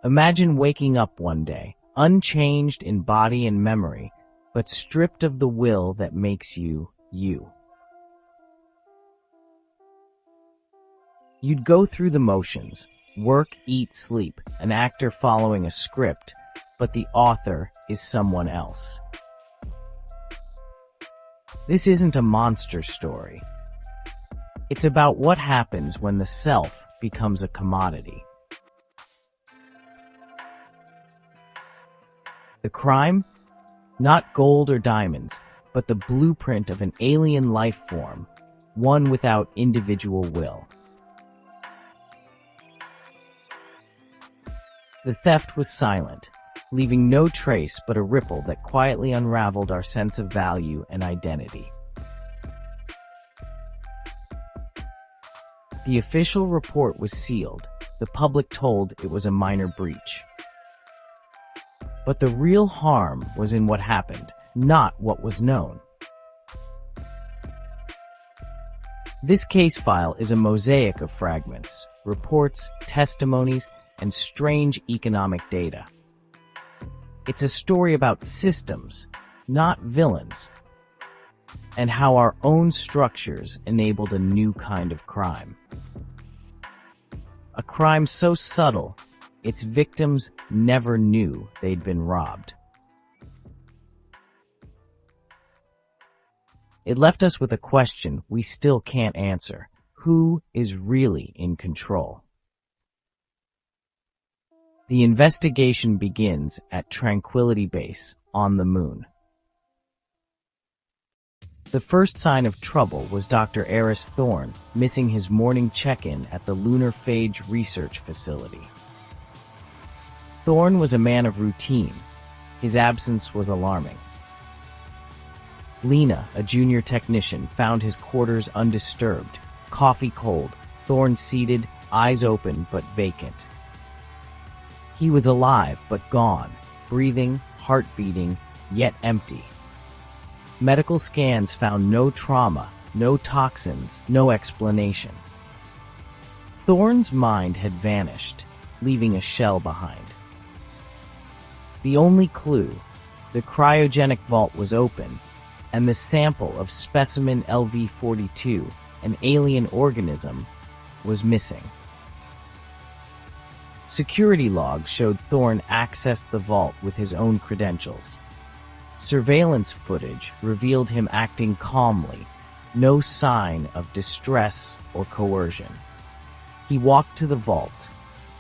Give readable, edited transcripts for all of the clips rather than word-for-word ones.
Imagine waking up one day, unchanged in body and memory, but stripped of the will that makes you, you. You'd go through the motions, work, eat, sleep, an actor following a script, but the author is someone else. This isn't a monster story. It's about what happens when the self becomes a commodity. The crime? Not gold or diamonds, but the blueprint of an alien life form, one without individual will. The theft was silent, leaving no trace but a ripple that quietly unraveled our sense of value and identity. The official report was sealed, the public told it was a minor breach. But the real harm was in what happened, not what was known. This case file is a mosaic of fragments, reports, testimonies, and strange economic data. It's a story about systems, not villains, and how our own structures enabled a new kind of crime. A crime so subtle, its victims never knew they'd been robbed. It left us with a question we still can't answer. Who is really in control? The investigation begins at Tranquility Base on the Moon. The first sign of trouble was Dr. Eris Thorne missing his morning check-in at the Lunar Phage Research Facility. Thorne was a man of routine. His absence was alarming. Lena, a junior technician, found his quarters undisturbed, coffee cold, Thorne seated, eyes open but vacant. He was alive but gone, breathing, heart beating, yet empty. Medical scans found no trauma, no toxins, no explanation. Thorne's mind had vanished, leaving a shell behind. The only clue, the cryogenic vault was open, and the sample of specimen LV-42, an alien organism, was missing. Security logs showed Thorne accessed the vault with his own credentials. Surveillance footage revealed him acting calmly, no sign of distress or coercion. He walked to the vault,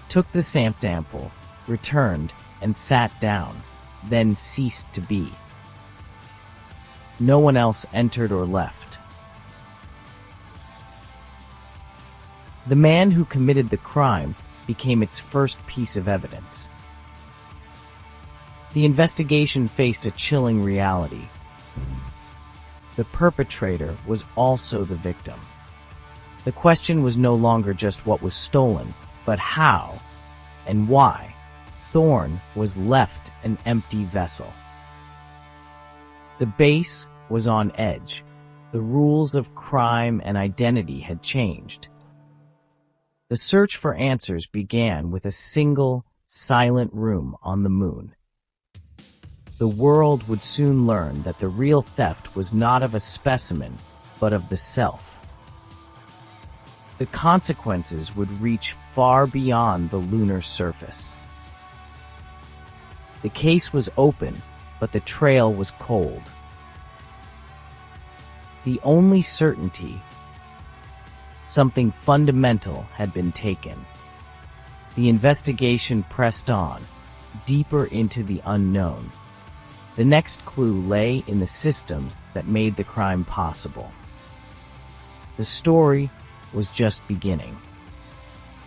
took the sample, returned, and sat down, then ceased to be. No one else entered or left. The man who committed the crime became its first piece of evidence. The investigation faced a chilling reality. The perpetrator was also the victim. The question was no longer just what was stolen, but how and why Thorne was left an empty vessel. The base was on edge. The rules of crime and identity had changed. The search for answers began with a single, silent room on the Moon. The world would soon learn that the real theft was not of a specimen, but of the self. The consequences would reach far beyond the lunar surface. The case was open, but the trail was cold. The only certainty, something fundamental had been taken. The investigation pressed on, deeper into the unknown. The next clue lay in the systems that made the crime possible. The story was just beginning.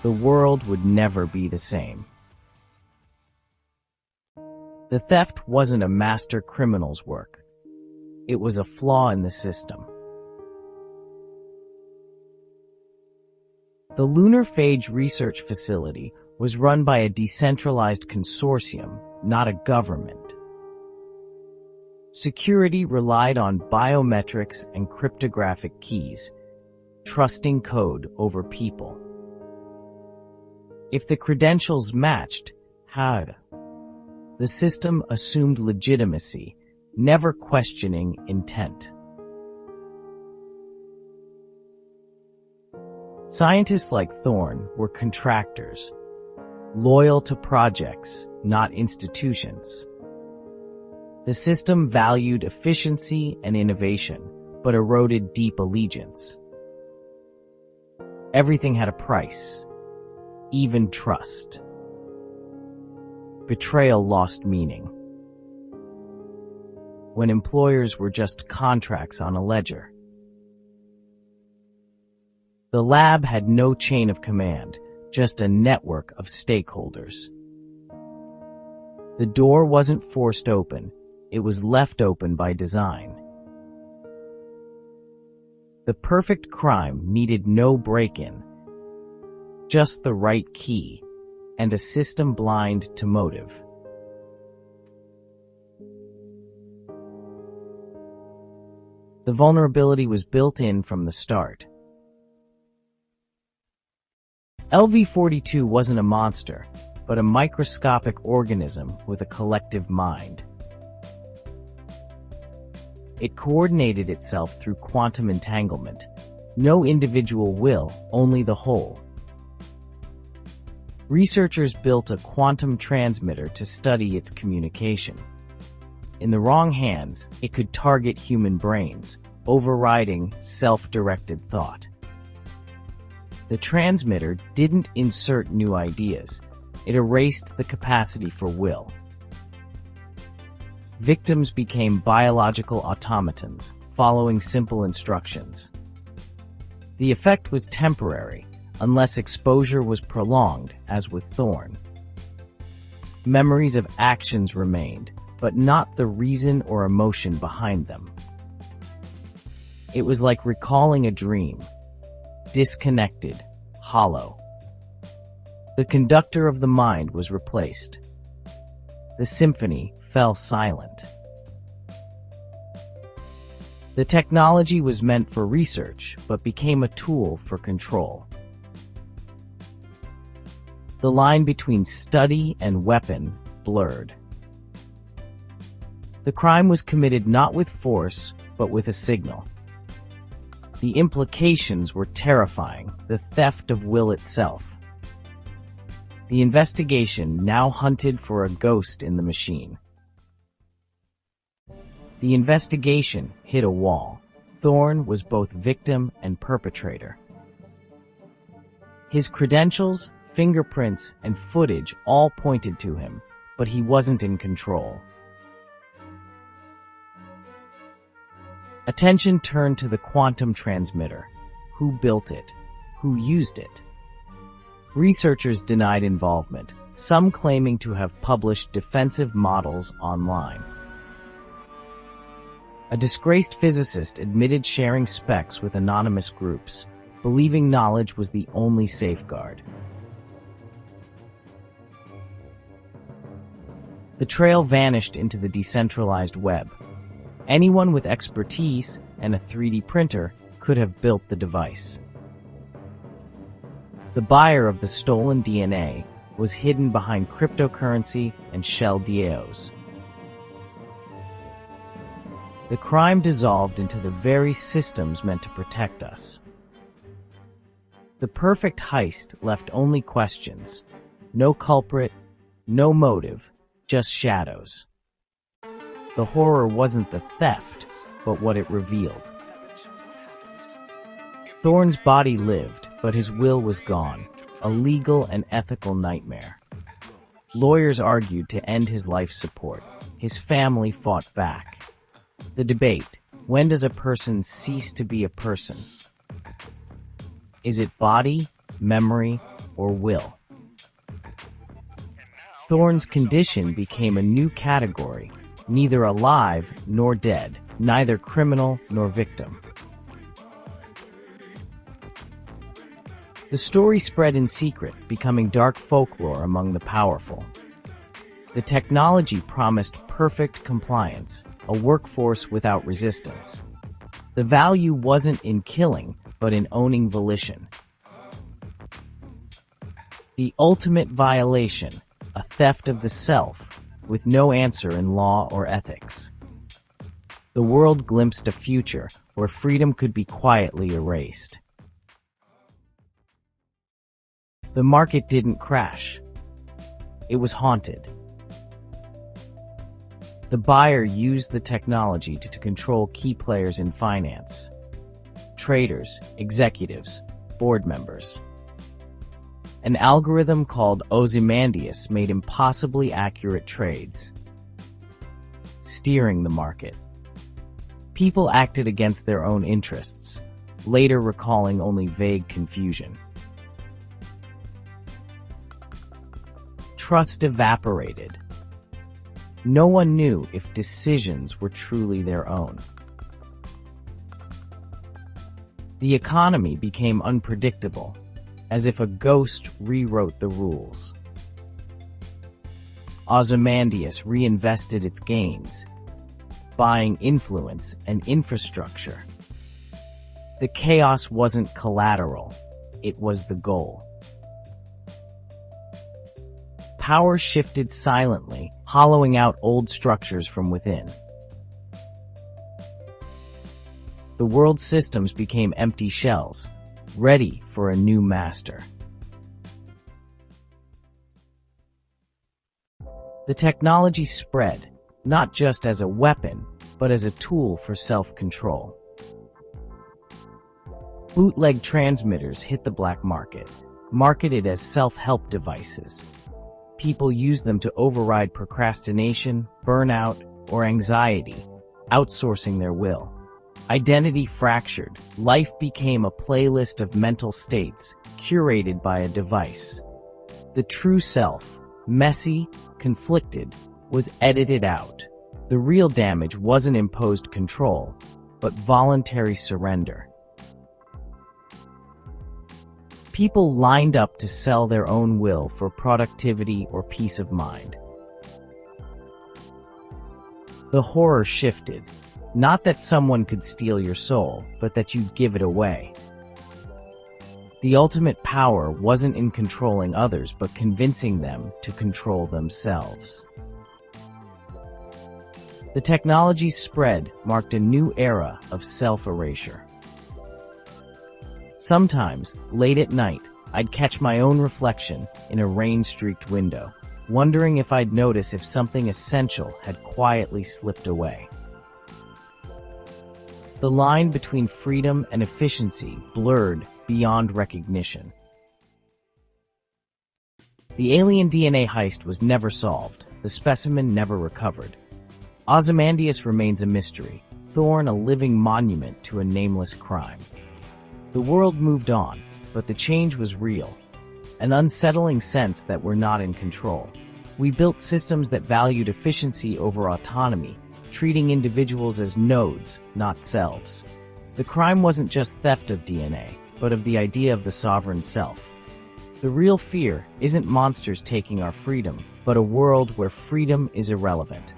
The world would never be the same. The theft wasn't a master criminal's work. It was a flaw in the system. The Lunar Phage Research Facility was run by a decentralized consortium, not a government. Security relied on biometrics and cryptographic keys, trusting code over people. If the credentials matched, Had. The system assumed legitimacy, never questioning intent. Scientists like Thorne were contractors, loyal to projects, not institutions. The system valued efficiency and innovation, but eroded deep allegiance. Everything had a price, even trust. Betrayal lost meaning. When employers were just contracts on a ledger. The lab had no chain of command, just a network of stakeholders. The door wasn't forced open, it was left open by design. The perfect crime needed no break-in, just the right key, and a system blind to motive. The vulnerability was built in from the start. LV-42 wasn't a monster, but a microscopic organism with a collective mind. It coordinated itself through quantum entanglement. No individual will, only the whole. Researchers built a quantum transmitter to study its communication. In the wrong hands, it could target human brains, overriding self-directed thought. The transmitter didn't insert new ideas. It erased the capacity for will. Victims became biological automatons, following simple instructions. The effect was temporary, unless exposure was prolonged, as with Thorne. Memories of actions remained, but not the reason or emotion behind them. It was like recalling a dream. Disconnected, hollow. The conductor of the mind was replaced. The symphony fell silent. The technology was meant for research, but became a tool for control. The line between study and weapon blurred. The crime was committed not with force, but with a signal. The implications were terrifying, the theft of will itself. The investigation now hunted for a ghost in the machine. The investigation hit a wall. Thorne was both victim and perpetrator. His credentials, fingerprints, and footage all pointed to him, but he wasn't in control. Attention turned to the quantum transmitter. Who built it? Who used it? Researchers denied involvement, some claiming to have published defensive models online. A disgraced physicist admitted sharing specs with anonymous groups, believing knowledge was the only safeguard. The trail vanished into the decentralized web. Anyone with expertise and a 3D printer could have built the device. The buyer of the stolen DNA was hidden behind cryptocurrency and shell DAOs. The crime dissolved into the very systems meant to protect us. The perfect heist left only questions. No culprit, no motive, just shadows. The horror wasn't the theft, but what it revealed. Thorne's body lived, but his will was gone, a legal and ethical nightmare. Lawyers argued to end his life support. His family fought back. The debate: when does a person cease to be a person? Is it body, memory, or will? Thorne's condition became a new category, neither alive nor dead, neither criminal nor victim. The story spread in secret, becoming dark folklore among the powerful. The technology promised perfect compliance, a workforce without resistance. The value wasn't in killing, but in owning volition. The ultimate violation, a theft of the self, with no answer in law or ethics. The world glimpsed a future where freedom could be quietly erased. The market didn't crash. It was haunted. The buyer used the technology to control key players in finance: traders, executives, board members. An algorithm called Ozymandias made impossibly accurate trades, steering the market. People acted against their own interests, later recalling only vague confusion. Trust evaporated. No one knew if decisions were truly their own. The economy became unpredictable, as if a ghost rewrote the rules. Ozymandias reinvested its gains, buying influence and infrastructure. The chaos wasn't collateral, it was the goal. Power shifted silently, hollowing out old structures from within. The world's systems became empty shells, ready for a new master. The technology spread, not just as a weapon, but as a tool for self-control. Bootleg transmitters hit the black market, marketed as self-help devices. People used them to override procrastination, burnout, or anxiety, outsourcing their will. Identity fractured. Life became a playlist of mental states, curated by a device. The true self, messy, conflicted, was edited out. The real damage wasn't imposed control, but voluntary surrender. People lined up to sell their own will for productivity or peace of mind. The horror shifted. Not that someone could steal your soul, but that you'd give it away. The ultimate power wasn't in controlling others, but convincing them to control themselves. The technology's spread marked a new era of self-erasure. Sometimes, late at night, I'd catch my own reflection in a rain-streaked window, wondering if I'd notice if something essential had quietly slipped away. The line between freedom and efficiency blurred beyond recognition. The alien DNA heist was never solved, the specimen never recovered. Ozymandias remains a mystery, Thorn a living monument to a nameless crime. The world moved on, but the change was real, an unsettling sense that we're not in control. We built systems that valued efficiency over autonomy, treating individuals as nodes, not selves. The crime wasn't just theft of DNA, but of the idea of the sovereign self. The real fear isn't monsters taking our freedom, but a world where freedom is irrelevant.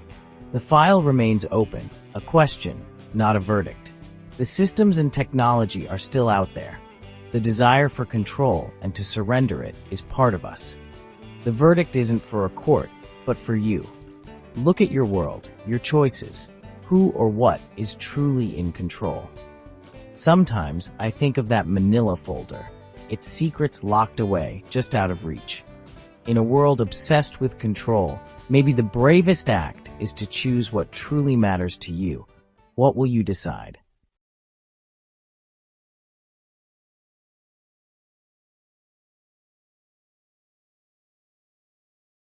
The file remains open, a question, not a verdict. The systems and technology are still out there. The desire for control and to surrender it is part of us. The verdict isn't for a court, but for you. Look at your world, your choices. Who or what is truly in control? Sometimes I think of that manila folder, its secrets locked away, just out of reach. In a world obsessed with control, maybe the bravest act is to choose what truly matters to you. What will you decide?